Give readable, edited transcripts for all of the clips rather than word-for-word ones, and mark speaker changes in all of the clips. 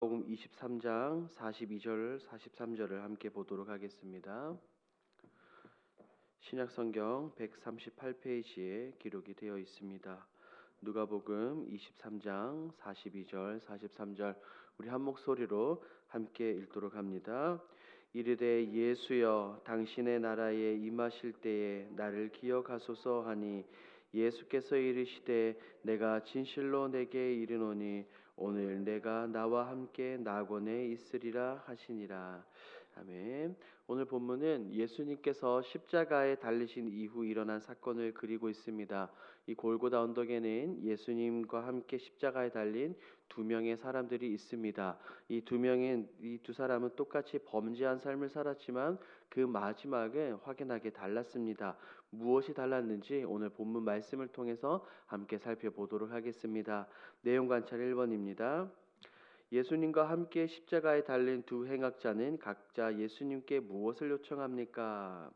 Speaker 1: 누가복음 23장 42절 43절을 함께 보도록 하겠습니다. 신약성경 138페이지에 기록이 되어 있습니다. 누가복음 23장 42절 43절 우리 한 목소리로 함께 읽도록 합니다. 이르되 예수여 당신의 나라에 임하실 때에 나를 기억하소서 하니 예수께서 이르시되 내가 진실로 내게 이르노니 오늘 내가 나와 함께 낙원에 있으리라 하시니라. 아멘. 오늘 본문은 예수님께서 십자가에 달리신 이후 일어난 사건을 그리고 있습니다. 이 골고다 언덕에는 예수님과 함께 십자가에 달린 두 명의 사람들이 있습니다. 이 두 사람은 똑같이 범죄한 삶을 살았지만 그 마지막은 확연하게 달랐습니다. 무엇이 달랐는지 오늘 본문 말씀을 통해서 함께 살펴보도록 하겠습니다. 내용 관찰 1번입니다. 예수님과 함께 십자가에 달린 두 행악자는 각자 예수님께 무엇을 요청합니까?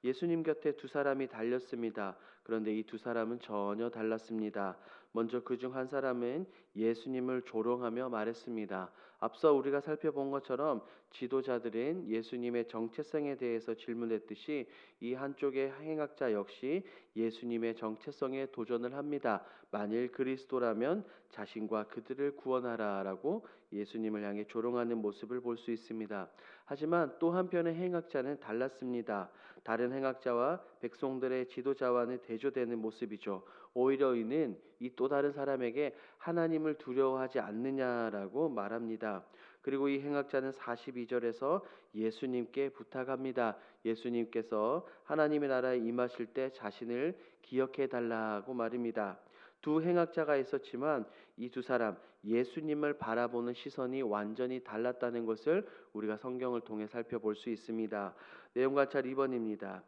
Speaker 1: 예수님 곁에 두 사람이 달렸습니다. 그런데 이 두 사람은 전혀 달랐습니다. 먼저 그중 한 사람은 예수님을 조롱하며 말했습니다. 앞서 우리가 살펴본 것처럼 지도자들은 예수님의 정체성에 대해서 질문했듯이 이 한쪽의 행악자 역시 예수님의 정체성에 도전을 합니다. 만일 그리스도라면 자신과 그들을 구원하라라고 예수님을 향해 조롱하는 모습을 볼 수 있습니다. 하지만 또 한편의 행악자는 달랐습니다. 다른 행악자와 백성들의 지도자와는 대조되는 모습이죠. 오히려 이는 이 또 다른 사람에게 하나님을 두려워하지 않느냐라고 말합니다. 그리고 이 행악자는 42절에서 예수님께 부탁합니다. 예수님께서 하나님의 나라에 임하실 때 자신을 기억해 달라고 말입니다. 두 행악자가 있었지만 이 두 사람 예수님을 바라보는 시선이 완전히 달랐다는 것을 우리가 성경을 통해 살펴볼 수 있습니다. 내용 관찰 2번입니다.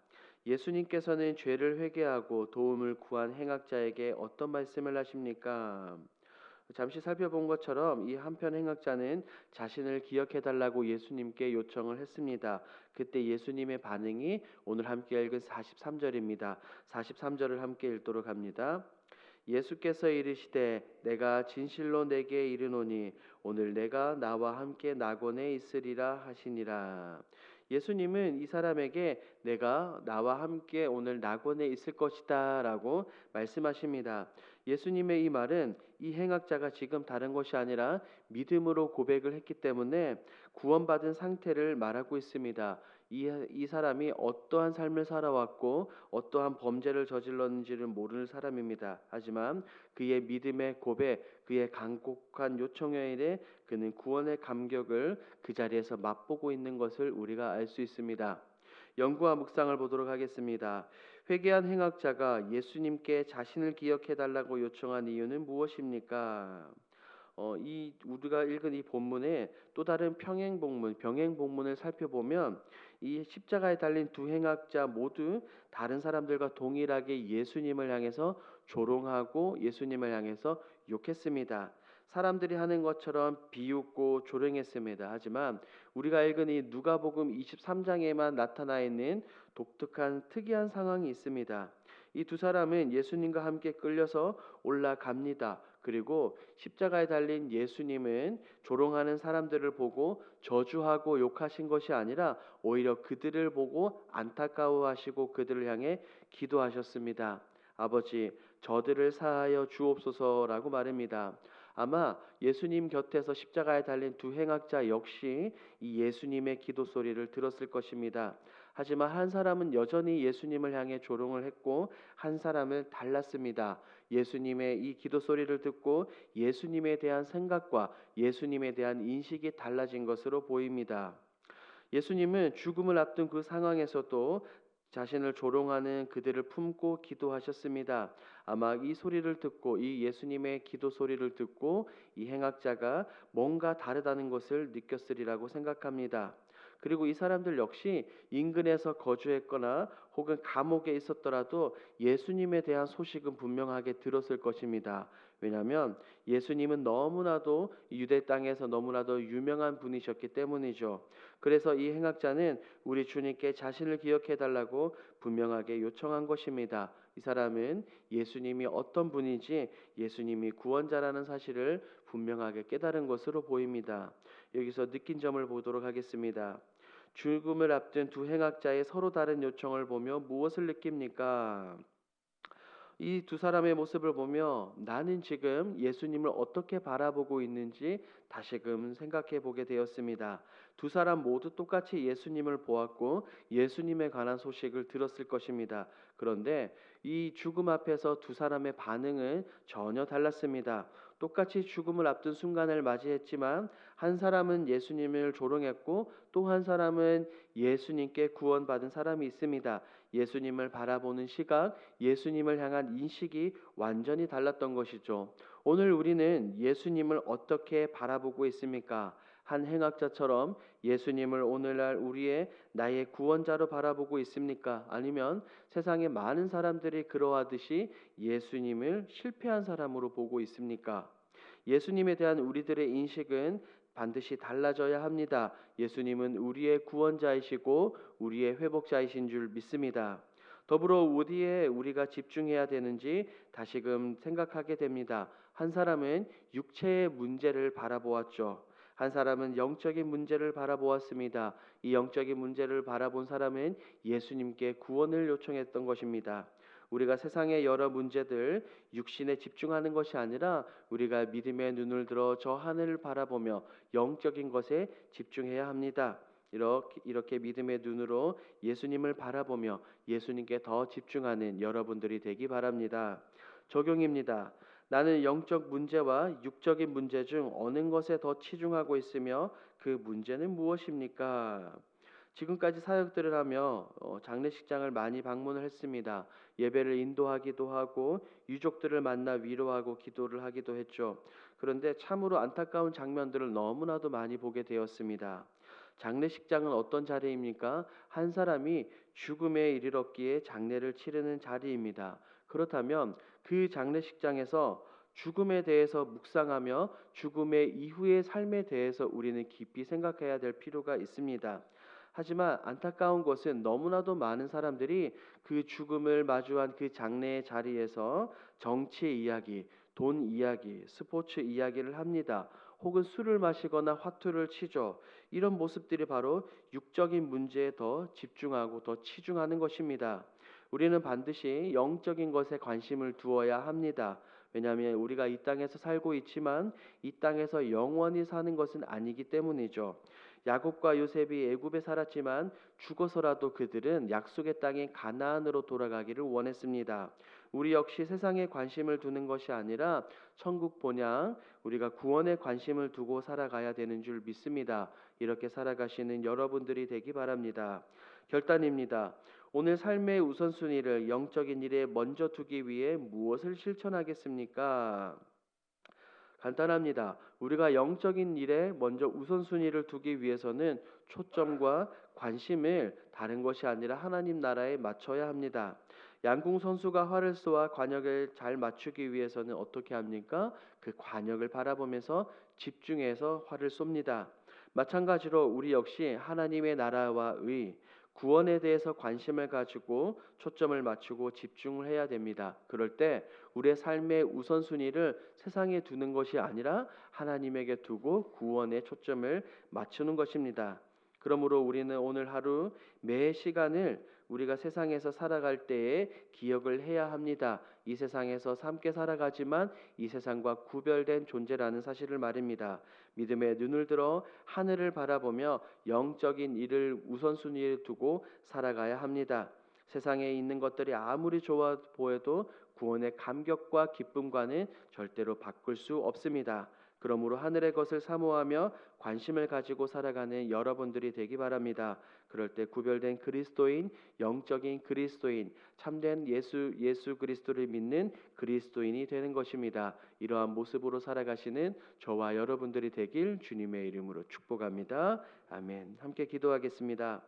Speaker 1: 예수님께서는 죄를 회개하고 도움을 구한 행악자에게 어떤 말씀을 하십니까? 잠시 살펴본 것처럼 이 한편 행악자는 자신을 기억해 달라고 예수님께 요청을 했습니다. 그때 예수님의 반응이 오늘 함께 읽은 43절입니다. 43절을 함께 읽도록 합니다. 예수께서 이르시되 내가 진실로 내게 이르노니 오늘 내가 나와 함께 낙원에 있으리라 하시니라. 예수님은 이 사람에게 내가 나와 함께 오늘 낙원에 있을 것이다 라고 말씀하십니다. 예수님의 이 말은 이 행악자가 지금 다른 것이 아니라 믿음으로 고백을 했기 때문에 구원받은 상태를 말하고 있습니다. 이 사람이 어떠한 삶을 살아왔고 어떠한 범죄를 저질렀는지를 모르는 사람입니다. 하지만 그의 믿음의 고백, 그의 간곡한 요청에 의해 그는 구원의 감격을 그 자리에서 맛보고 있는 것을 우리가 알 수 있습니다. 연구와 묵상을 보도록 하겠습니다. 회개한 행악자가 예수님께 자신을 기억해 달라고 요청한 이유는 무엇입니까? 우리가 읽은 이 본문에 또 다른 병행 본문을 살펴보면 이 십자가에 달린 두 행악자 모두 다른 사람들과 동일하게 예수님을 향해서 조롱하고 예수님을 향해서 욕했습니다. 사람들이 하는 것처럼 비웃고 조롱했습니다. 하지만 우리가 읽은 이 누가복음 23장에만 나타나 있는 독특한 특이한 상황이 있습니다. 이 두 사람은 예수님과 함께 끌려서 올라갑니다. 그리고 십자가에 달린 예수님은 조롱하는 사람들을 보고 저주하고 욕하신 것이 아니라 오히려 그들을 보고 안타까워하시고 그들을 향해 기도하셨습니다. 아버지, 저들을 사하여 주옵소서라고 말합니다. 아마 예수님 곁에서 십자가에 달린 두 행악자 역시 이 예수님의 기도 소리를 들었을 것입니다. 하지만 한 사람은 여전히 예수님을 향해 조롱을 했고 한 사람은 달랐습니다. 예수님의 이 기도 소리를 듣고 예수님에 대한 생각과 예수님에 대한 인식이 달라진 것으로 보입니다. 예수님은 죽음을 앞둔 그 상황에서도 자신을 조롱하는 그들을 품고 기도하셨습니다. 아마 이 소리를 듣고 이 예수님의 기도 소리를 듣고 이 행악자가 뭔가 다르다는 것을 느꼈으리라고 생각합니다. 그리고 이 사람들 역시 인근에서 거주했거나 혹은 감옥에 있었더라도 예수님에 대한 소식은 분명하게 들었을 것입니다. 왜냐하면 예수님은 너무나도 유대 땅에서 너무나도 유명한 분이셨기 때문이죠. 그래서 이 행악자는 우리 주님께 자신을 기억해 달라고 분명하게 요청한 것입니다. 이 사람은 예수님이 어떤 분인지 예수님이 구원자라는 사실을 분명하게 깨달은 것으로 보입니다. 여기서 느낀 점을 보도록 하겠습니다. 죽음을 앞둔 두 행악자의 서로 다른 요청을 보며 무엇을 느낍니까? 이 두 사람의 모습을 보며 나는 지금 예수님을 어떻게 바라보고 있는지 다시금 생각해 보게 되었습니다. 두 사람 모두 똑같이 예수님을 보았고 예수님에 관한 소식을 들었을 것입니다. 그런데 이 죽음 앞에서 두 사람의 반응은 전혀 달랐습니다. 똑같이 죽음을 앞둔 순간을 맞이했지만 한 사람은 예수님을 조롱했고 또 한 사람은 예수님께 구원받은 사람이 있습니다. 예수님을 바라보는 시각, 예수님을 향한 인식이 완전히 달랐던 것이죠. 오늘 우리는 예수님을 어떻게 바라보고 있습니까? 한 행악자처럼 예수님을 오늘날 우리의 나의 구원자로 바라보고 있습니까? 아니면 세상의 많은 사람들이 그러하듯이 예수님을 실패한 사람으로 보고 있습니까? 예수님에 대한 우리들의 인식은 반드시 달라져야 합니다. 예수님은 우리의 구원자이시고 우리의 회복자이신 줄 믿습니다. 더불어 어디에 우리가 집중해야 되는지 다시금 생각하게 됩니다. 한 사람은 육체의 문제를 바라보았죠. 한 사람은 영적인 문제를 바라보았습니다. 이 영적인 문제를 바라본 사람은 예수님께 구원을 요청했던 것입니다. 우리가 세상의 여러 문제들 육신에 집중하는 것이 아니라 우리가 믿음의 눈을 들어 저 하늘을 바라보며 영적인 것에 집중해야 합니다. 이렇게 믿음의 눈으로 예수님을 바라보며 예수님께 더 집중하는 여러분들이 되기 바랍니다. 적용입니다. 나는 영적 문제와 육적인 문제 중 어느 것에 더 치중하고 있으며 그 문제는 무엇입니까? 지금까지 사역들을 하며 장례식장을 많이 방문을 했습니다. 예배를 인도하기도 하고 유족들을 만나 위로하고 기도를 하기도 했죠. 그런데 참으로 안타까운 장면들을 너무나도 많이 보게 되었습니다. 장례식장은 어떤 자리입니까? 한 사람이 죽음에 이르렀기에 장례를 치르는 자리입니다. 그렇다면 그 장례식장에서 죽음에 대해서 묵상하며 죽음의 이후의 삶에 대해서 우리는 깊이 생각해야 될 필요가 있습니다. 하지만 안타까운 것은 너무나도 많은 사람들이 그 죽음을 마주한 그 장례의 자리에서 정치 이야기, 돈 이야기, 스포츠 이야기를 합니다. 혹은 술을 마시거나 화투를 치죠. 이런 모습들이 바로 육적인 문제에 더 집중하고 더 치중하는 것입니다. 우리는 반드시 영적인 것에 관심을 두어야 합니다. 왜냐하면 우리가 이 땅에서 살고 있지만 이 땅에서 영원히 사는 것은 아니기 때문이죠. 야곱과 요셉이 애굽에 살았지만 죽어서라도 그들은 약속의 땅인 가나안으로 돌아가기를 원했습니다. 우리 역시 세상에 관심을 두는 것이 아니라 천국 본향 우리가 구원에 관심을 두고 살아가야 되는 줄 믿습니다. 이렇게 살아가시는 여러분들이 되기 바랍니다. 결단입니다. 오늘 삶의 우선순위를 영적인 일에 먼저 두기 위해 무엇을 실천하겠습니까? 간단합니다. 우리가 영적인 일에 먼저 우선순위를 두기 위해서는 초점과 관심을 다른 것이 아니라 하나님 나라에 맞춰야 합니다. 양궁 선수가 활을 쏘아 관역을 잘 맞추기 위해서는 어떻게 합니까? 그 관역을 바라보면서 집중해서 활을 쏩니다. 마찬가지로 우리 역시 하나님의 나라와 의 구원에 대해서 관심을 가지고 초점을 맞추고 집중을 해야 됩니다. 그럴 때 우리의 삶의 우선순위를 세상에 두는 것이 아니라 하나님에게 두고 구원에 초점을 맞추는 것입니다. 그러므로 우리는 오늘 하루 매 시간을 우리가 세상에서 살아갈 때에 기억을 해야 합니다. 이 세상에서 함께 살아가지만 이 세상과 구별된 존재라는 사실을 말입니다. 믿음의 눈을 들어 하늘을 바라보며 영적인 일을 우선순위에 두고 살아가야 합니다. 세상에 있는 것들이 아무리 좋아 보여도 구원의 감격과 기쁨과는 절대로 바꿀 수 없습니다. 그러므로 하늘의 것을 사모하며 관심을 가지고 살아가는 여러분들이 되기 바랍니다. 그럴 때 구별된 그리스도인, 영적인 그리스도인, 참된 예수 그리스도를 믿는 그리스도인이 되는 것입니다. 이러한 모습으로 살아가시는 저와 여러분들이 되길 주님의 이름으로 축복합니다. 아멘. 함께 기도하겠습니다.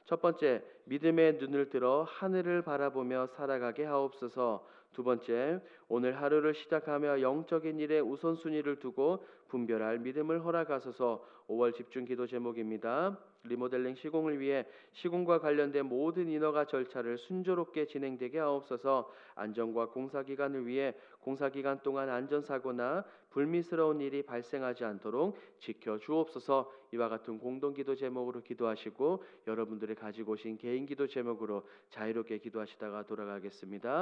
Speaker 1: 첫 번째, 믿음의 눈을 들어 하늘을 바라보며 살아가게 하옵소서. 두 번째, 오늘 하루를 시작하며 영적인 일에 우선순위를 두고 분별할 믿음을 허락하소서. 5월 집중 기도 제목입니다. 리모델링 시공을 위해 시공과 관련된 모든 인허가 절차를 순조롭게 진행되게 하옵소서. 안전과 공사 기간을 위해 공사 기간 동안 안전사고나 불미스러운 일이 발생하지 않도록 지켜 주옵소서. 이와 같은 공동 기도 제목으로 기도하시고 여러분들이 가지고 오신 개인 기도 제목으로 자유롭게 기도하시다가 돌아가겠습니다.